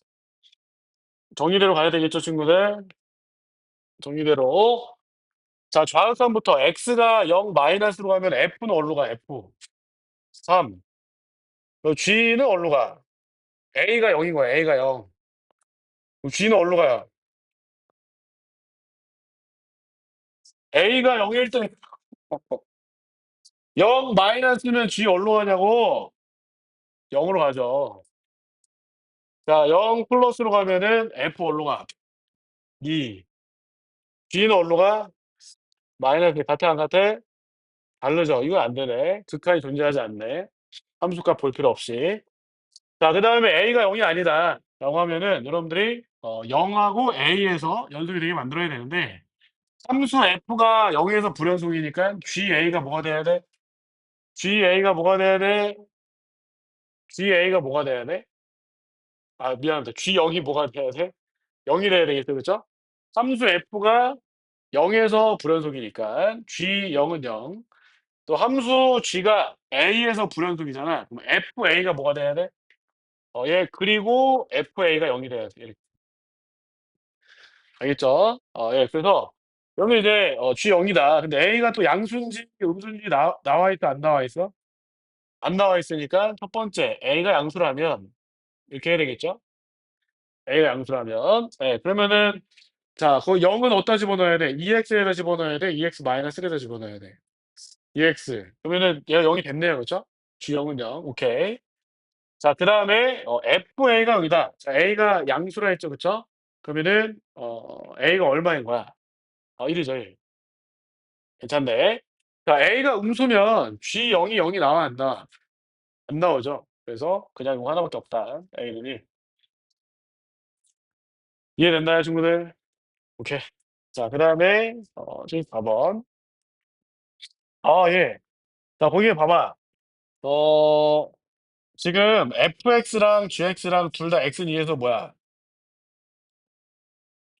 가야 되겠죠, 친구들? 정의대로. 자, 좌극선부터 X가 0 마이너스로 가면 F는 어디로 가? F. 3. G는 어디로 가? A가 0인 거야, A가 0. 그럼 G는 어디로 가요? A가 0일 때 0 마이너스면 G 어디로 가냐고? 0으로 가죠. 자, 0 플러스로 가면은 F 어디로 가? 2. G는 어디로 가? 마이너스 같아, 안 같아? 다르죠. 이거 안 되네. 극한이 존재하지 않네. 함수값 볼 필요 없이. 자, 그다음에 A가 0이 아니다라고 하면은 여러분들이 0하고 A에서 연속이 되게 만들어야 되는데 함수 F가 0에서 불연속이니까 GA가 뭐가 돼야 돼? GA가 뭐가 돼야 돼? GA가 뭐가 돼야 돼? 아, 미안합니다. G0이 뭐가 돼야 돼? 0이 돼야 되겠죠, 그죠? 함수 F가 0에서 불연속이니까 G0은 0. 또 함수 G가 A에서 불연속이잖아. 그럼 FA가 뭐가 돼야 돼? 얘 그리고 FA가 0이 돼야 돼. 이렇게. 알겠죠? 예. 그래서 여기 이제 G0이다. 근데 A가 또 양수인지 음수인지 나와 있어, 안 나와 있어? 안 나와 있으니까 첫 번째 A가 양수라면 이렇게 해야 되겠죠? A가 양수라면. 예. 그러면은 자, 거기 0은 어디다 집어넣어야 돼? EX에다 집어넣어야 돼? EX 마이너스에다 집어넣어야 돼? EX. 그러면은 얘가 0이 됐네요. 그죠? G0은 0. 오케이. 자, 그다음에 FA가 여기다. 자, A가 양수라 했죠. 그쵸? 그러면은 A가 얼마인 거야? 1이죠, 1. 괜찮네. 자, A가 음수면 G0이 0이 나와, 안 나와? 안 나오죠. 그래서 그냥 이거 하나밖에 없다. A는 1. 이해됐나요, 친구들? 오케이. 자, 그다음에 74번. 예. 자, 거기에 봐봐. 어 지금 fx랑 gx랑 둘 다 x는 2에서 뭐야?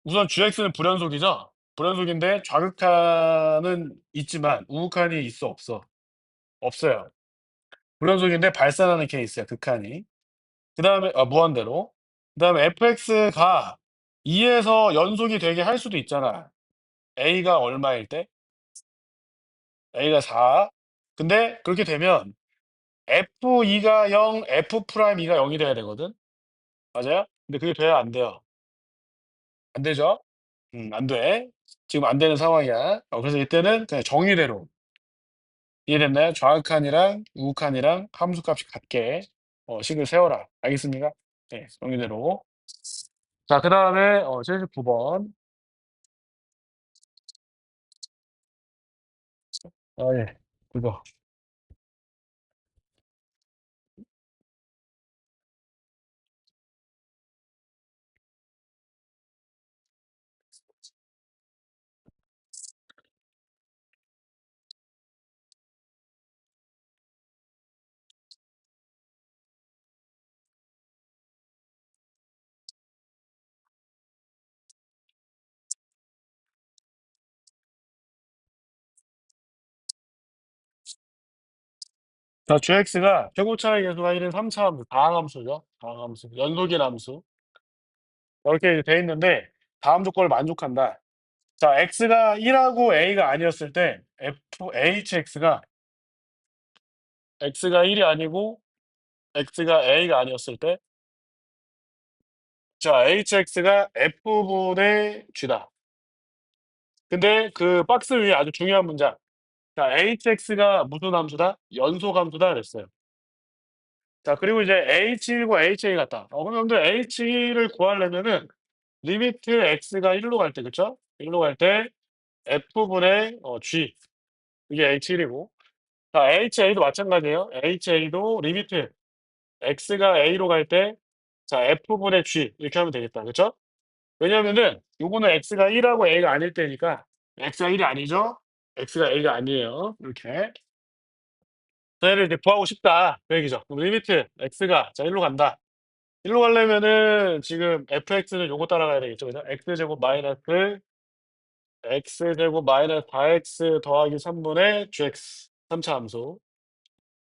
우선 gx는 불연속이죠? 불연속인데 좌극한은 있지만 우극한이 있어, 없어? 없어요. 불연속인데 발산하는 케이스야, 극한이. 그다음에 무한대로. 그다음에 fx가 2에서 연속이 되게 할 수도 있잖아. a가 얼마일 때? a가 4. 근데 그렇게 되면 f2가 0, f'2가 0이 돼야 되거든. 맞아요? 근데 그게 돼요, 안 돼요? 안 되죠? 안 돼. 지금 안 되는 상황이야. 그래서 이때는 그냥 정의대로. 이해됐나요? 좌극한이랑 우극한이랑 함수값이 같게 식을 세워라. 알겠습니까? 네, 정의대로. 자, 그다음에 79번. 예. 그거. 자, GX가 최고 차이 계수가 1인 3차 함수, 다항함수죠. 다항함수. 연속인 함수. 이렇게 돼 있는데 다음 조건을 만족한다. 자, X가 1하고 A가 아니었을 때 X가 1이 아니고 X가 A가 아니었을 때 자, HX가 F분의 G다. 근데 그 박스 위에 아주 중요한 문장. 자, HX가 무슨 함수다? 연속 함수다 그랬어요. 자, 그리고 이제 H1과 HA 같다. 그럼 여러분들 H1을 구하려면은 리미트 X가 1로 갈 때, 그쵸? 1로 갈 때 F분의 G. 이게 H1이고. 자, HA도 마찬가지예요. HA도 리미트 X가 A로 갈 때, 자, F분의 G. 이렇게 하면 되겠다. 그쵸? 왜냐면은 요거는 x가 1 하고 a가 아닐 때니까 x가 1이 아니죠. x가 a가 아니에요. 이렇게. 자 얘를 이제 구하고 싶다 그 얘기죠. 그럼 리미트 x가 자 1로 간다. 1로 가려면은 지금 fx는 요거 따라가야 되겠죠. 그죠? x제곱 마이너스 x제곱 마이너스 4x 더하기 3분의 gx 3차 함수.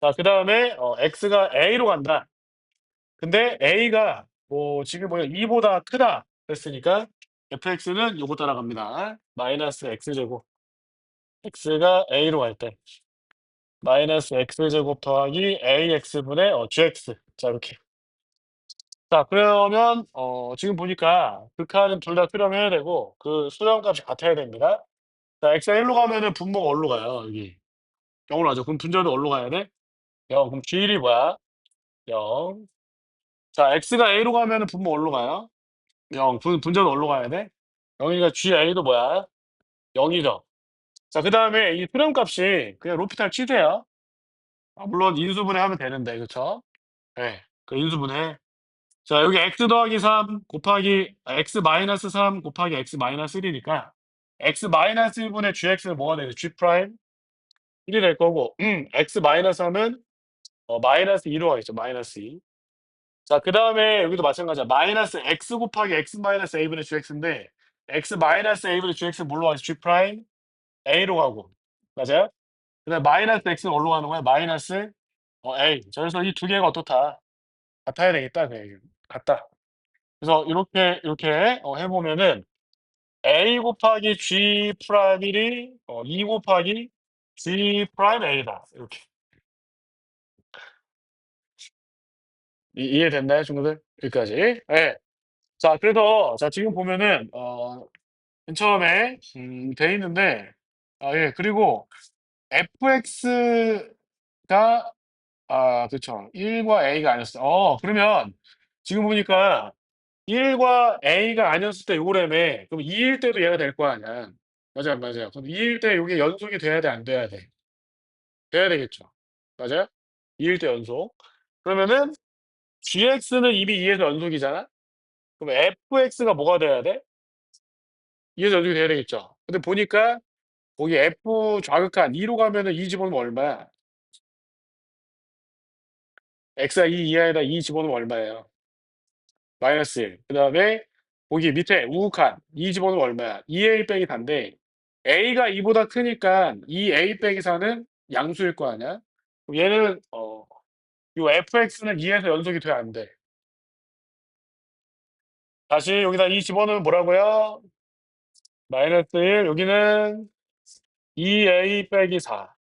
자 그다음에 x가 a로 간다. 근데 a가 뭐 지금 뭐냐 2 보다 크다 그랬으니까 fx는 요거 따라갑니다. 마이너스 x제곱 x가 a로 갈 때 마이너스 x제곱 더하기 ax분의 gx. 자 이렇게. 자 그러면 지금 보니까 극한은 둘 다 수렴해야 되고 그 수렴값이 같아야 됩니다. 자 x가 1로 가면은 분모가 어디로 가요 여기. 0으로 가죠. 그럼 분자도 어디로 가야 돼? 0. 그럼 g1이 뭐야? 0. 자 x가 a로 가면은 분모 어디로 가요? 0. 분자도 어디로 가야 돼? 0이니까 GA도 뭐야? 0이죠. 자, 그 다음에 이 수렴값이 그냥 로피탈 치세요. 물론 인수분해 하면 되는데, 그쵸? 네. 그 인수분해. 자, 여기 x 더하기 3 곱하기, x 마이너스 3 곱하기 x 마이너스 1이니까, x 마이너스 1분의 gx는 뭐가 되죠? g 프라임 1이 될 거고, x 마이너스 3은 마이너스 2로 가겠죠. 마이너스 2. 자, 그 다음에 여기도 마찬가지야. 마이너스 x 곱하기 x 마이너스 a분의 gx인데, x 마이너스 a분의 gx는 뭘로 가죠? g 프라임 A로 가고. 맞아요? 그다음에 마이너스 x는 어디로 가는 거야? 마이너스 A. 자 그래서 이 두 개가 어떻다? 같아야 되겠다 그 얘기예요. 같다. 그래서 요렇게 해 보면은 A 곱하기 G 프라임 1이 2 곱하기 G 프라임 A다. 이렇게. 이해됐나요, 친구들? 여기까지. 예. 자 그래서 자 지금 보면은 맨 처음에 돼 있는데 예 그리고 fx가 그쵸. 1과 A가 아니었어. 그러면 지금 보니까 1과 A가 아니었을 때 요거라며. 그럼 2일 때도 얘가 될 거 아니야. 맞아요, 맞아요. 그럼 2일 때 요게 연속이 돼야 돼, 안 돼야 돼? 돼야 되겠죠. 맞아요? 2일 때 연속. 그러면은 GX는 이미 2 에서 연속이잖아? 그럼 FX가 뭐가 돼야 돼? 2 에서 연속이 돼야 되겠죠. 근데 보니까 거기 F 좌극한 2로 가면은 2 집어넣으면 얼마야? X가 2 이하에다 2 집어넣으면 얼마예요? 마이너스 1. 그다음에 거기 밑에 우극한 2 집어넣으면 얼마야? 2a 빼기 다인데 a가 2보다 크니까 2a 빼기 4는 양수일 거 아니야? 그럼 얘는 요 fx는 2에서 연속이 돼 안 돼? 다시 여기다 2 집어넣으면 뭐라고요? 마이너스 1. 여기는 2a 빼기 4.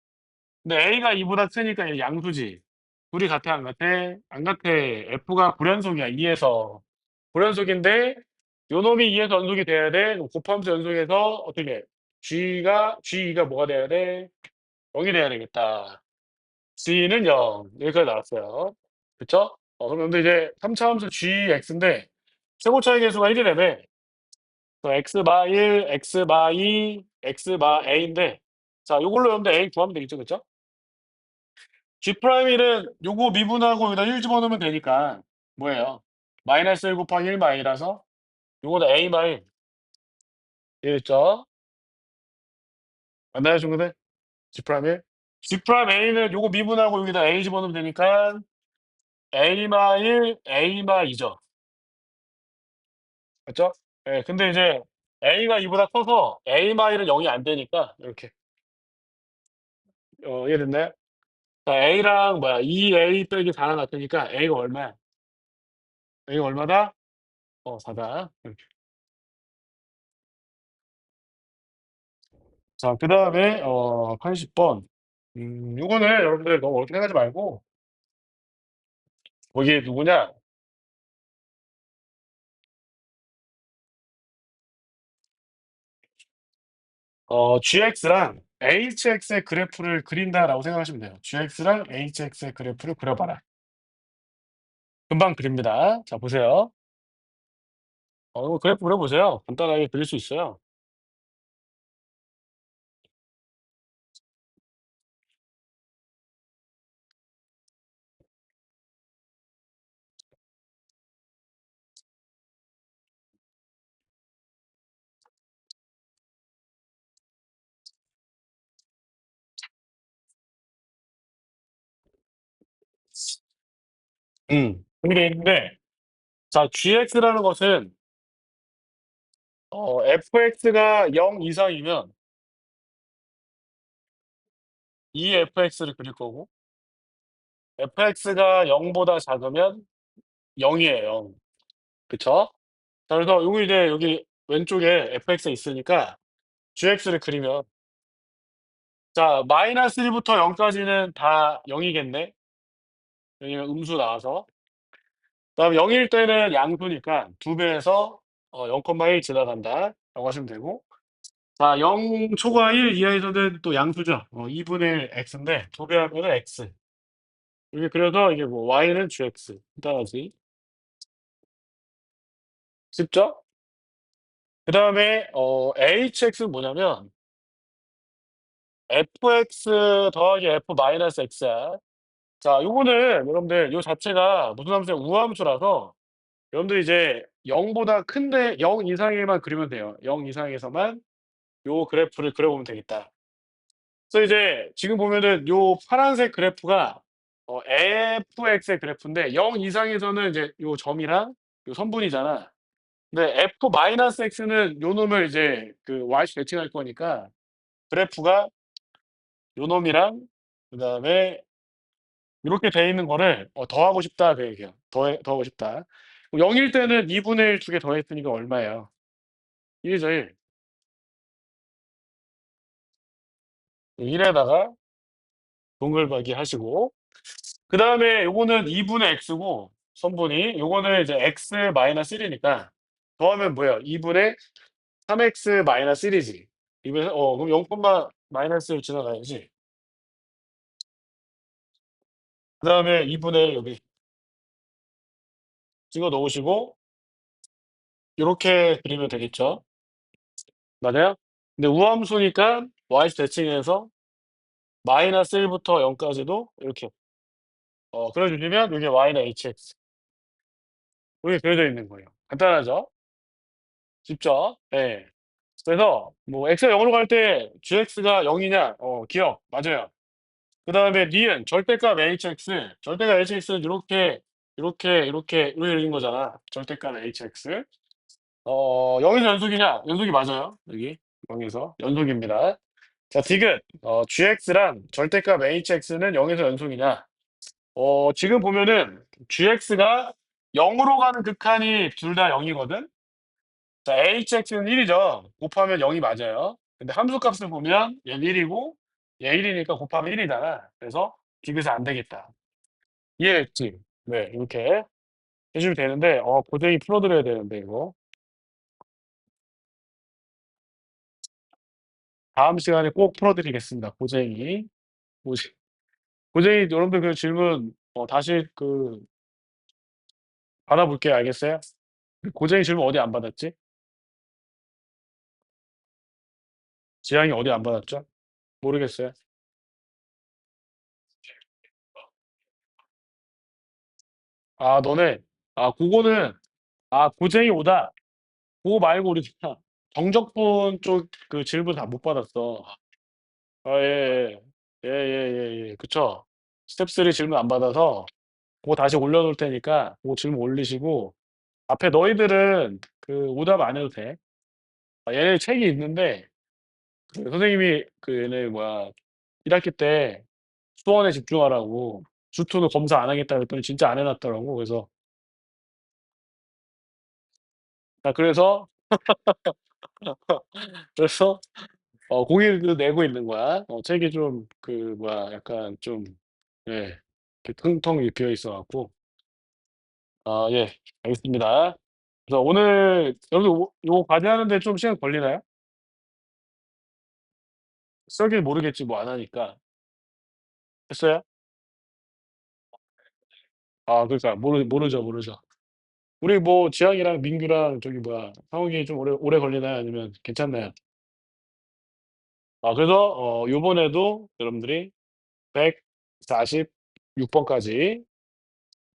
근데 a가 2보다 크니까 얘 양수지. 둘이 같아 안 같아? 안 같아. f가 불연속이야 2에서. 불연속인데 요놈이 2에서 연속이 돼야 돼. 그럼 곱하면서 연속해서 어떻게 G2가 뭐가 돼야 돼? 0이 돼야 되겠다. G는 0. 여기까지 나왔어요. 그쵸? 그럼 근데 이제 3차 함수 GX인데 최고 차이 계수가 1이라며. X 바 1, X 바 2, X 바 A인데 자 요걸로 여러분들 A 구하면 되겠죠. 그쵸? G 프라임 1은 요거 미분하고 여기다 1 집어넣으면 되니까 뭐예요? 마이너스 1 곱하기 1 마이라서 요거는 A 마이 되겠죠? 맞나요, 친구들? G 프라임 1? G 프라임 A는 요거 미분하고 여기다 A 집어넣으면 되니까 A 마 1, A 마 2죠. 맞죠? 예. 근데 이제 A가 2보다 커서 A 마 1은 0이 안 되니까 이렇게. 이해됐나요? 자, A랑 뭐야? 2A 빼기 4랑 같으니까 A가 얼마야? A가 얼마다? 4다. 이렇게. 자, 그다음에 80번. 요거는 여러분들 너무 어렵게 생각하지 말고 거기 누구냐? GX랑 HX의 그래프를 그린다라고 생각하시면 돼요. GX랑 HX의 그래프를 그려봐라. 금방 그립니다. 자, 보세요. 이거 그래프 그려보세요. 간단하게 그릴 수 있어요. 그런 게 있는데 자 gx라는 것은 fx가 0 이상이면 이 fx를 그릴 거고 fx가 0 보다 작으면 0 이에요, 0. 그쵸? 자 그래서 요거 이제 여기 왼쪽에 fx가 있으니까 gx를 그리면 자 -1 부터 0 까지는 다 0 이겠네. 왜냐면 음수 나와서. 그다음에 0일 때는 양수니까 2 배에서 0,1 지나간다 라고 하시면 되고 자 0 초과 1 이하에서는 또 양수죠. 2 분의 1 x인데 2 배 하면은 x. 이게 그래서 이게 뭐 y는 gx 간단하지. 쉽죠? 그다음에 hx는 뭐냐면 fx 더하기 f 마이너스 x야. 자 요거는 여러분들 요 자체가 무슨 함수냐 우함수라서 여러분들이 이제 0 보다 큰데 0 이상에만 그리면 돼요. 0 이상에서만 요 그래프를 그려 보면 되겠다. 그래서 이제 지금 보면은 요 파란색 그래프가 fx의 그래프인데 0 이상에서는 이제 요 점이랑 요 선분이잖아. 근데 f 마이너스 x는 요 놈을 이제 그 y씨 대칭할 거니까 그래프가 요 놈이랑 그다음에 요렇게 돼 있는 거를 더하고 싶다 그 얘기야. 더하고 싶다. 0일 때는 2 분의 1 두 개 더했으니까 얼마예요? 1 이죠, 1. 1 에다가 동글박이 하시고 그다음에 요거는 2 분의 x고 선분이 요거는 이제 x 마이너스 1 이니까 더하면 뭐예요? 2 분의 3x 마이너스 1 이지. 이분의 그럼 0 마이너스를 지나가야지. 그다음에 2 분의 1 여기 찍어 놓으시고 요렇게 그리면 되겠죠. 맞아요? 근데 우함수니까 y씨 대칭해서 마이너스 1 부터 0 까지도 이렇게 그려 주시면 요게 y는 hx 요게 그려져 있는 거예요. 간단하죠? 쉽죠? 예. 그래서 뭐 x가 0 으로 갈 때 gx가 0 이냐? 기억. 맞아요. 그다음에 니은 절대값 hx. 절대값 hx는 요렇게 그린 거잖아. 절대값 hx. 0 에서 연속이냐? 연속이 맞아요. 여기 0 에서 연속입니다. 자 디귿 gx랑 절대값 hx는 0 에서 연속이냐? 지금 보면은 gx가 0 으로 가는 극한이 둘 다 0 이거든. 자 hx는 1 이죠. 곱하면 0이 맞아요. 근데 함수값을 보면 얘는 1 이고 얘 1 이니까 곱하면 1 이잖아. 그래서 디귿이 안 되겠다. 이해했지? 네. 이렇게 해 주면 되는데 고생이 풀어 드려야 되는데 이거. 다음 시간에 꼭 풀어 드리겠습니다, 고쟁이. 고쟁 고쟁이 여러분들 그 질문 다시 그 받아 볼게요. 알겠어요? 그 고쟁이 질문 어디 안 받았지? 지향이 어디 안 받았죠? 모르겠어요. 아 너네 고거는 고쟁이 오다. 고거 말고 우리 진짜 정적분 쪽 그 질문 다 못 받았어. 예예. 예예예예. 그쵸. 스텝 3 질문 안 받아서 고거 다시 올려 놓을 테니까 고거 질문 올리시고 앞에 너희들은 그 오답 안 해도 돼. 얘네 책이 있는데 그 선생님이 그 얘네 뭐야 1 학기 때 수원에 집중하라고 주투는 검사 안 하겠다 그랬더니 진짜 안 해 놨더라고. 그래서 그래서 공익을 내고 있는 거야. 책이 좀 그 뭐야 약간 좀 예 이렇게 텅텅 비어 있어 갖고 예 알겠습니다. 그래서 오늘 여러분 요거 과제하는 데 좀 시간 걸리나요? 쓰긴 모르겠지 뭐 안 하니까. 했어요? 그러니까 모르죠, 모르죠. 우리 뭐 지향이랑 민규랑 저기 뭐야 상욱이 좀 오래 걸리나요? 아니면 괜찮나요? 그래서 요번에도 여러분들이 146 번까지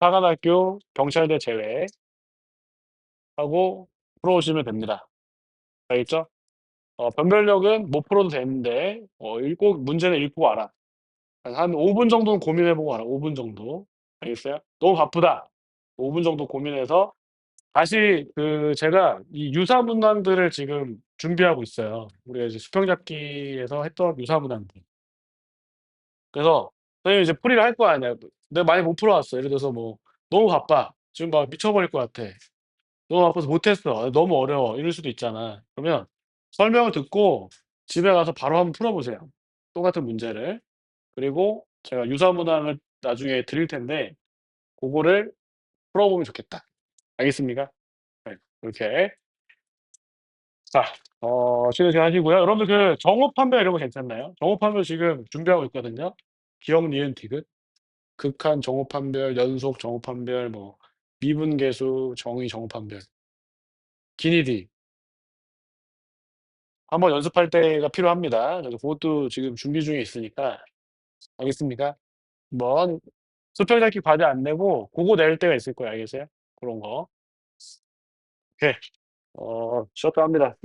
사관학교 경찰대 제외하고 풀어오시면 됩니다. 알겠죠? 변별력은 못 풀어도 되는데 문제는 읽고 와라. 한 5분 정도는 고민해 보고 와라. 5분 정도. 알겠어요? "너무 바쁘다." 5분 정도 고민해서 다시 제가 이 유사 문항들을 지금 준비하고 있어요. 우리가 이제 수평잡기에서 했던 유사 문항들. 그래서 선생님이 이제 풀이를 할 거 아니야. 내가 많이 못 풀어 왔어. 예를 들어서 뭐 "너무 바빠. 지금 막 미쳐 버릴 것 같아. 너무 바빠서 못 했어. 너무 어려워." 이럴 수도 있잖아. 그러면 설명을 듣고 집에 가서 바로 한번 풀어 보세요, 똑같은 문제를. 그리고 제가 유사 문항을 나중에 드릴 텐데 고거를 풀어 보면 좋겠다. 알겠습니까? 네. 이렇게. 자 쉬는 시간 하시고요. 여러분들 정오 판별 이런 거 괜찮나요? 정오 판별 지금 준비하고 있거든요. 기억, 니은, 디귿. 극한 정오 판별, 연속 정오 판별, 뭐 미분계수, 정의 정오 판별, 기니디. 한번 연습할 때가 필요합니다. 그래서 고것도 지금 준비 중에 있으니까 알겠습니까? 한번 수평잡기 과제 안 내고 고거 낼 때가 있을 거예요. 알겠어요? 고런 거. 오케이. 셧다운합니다.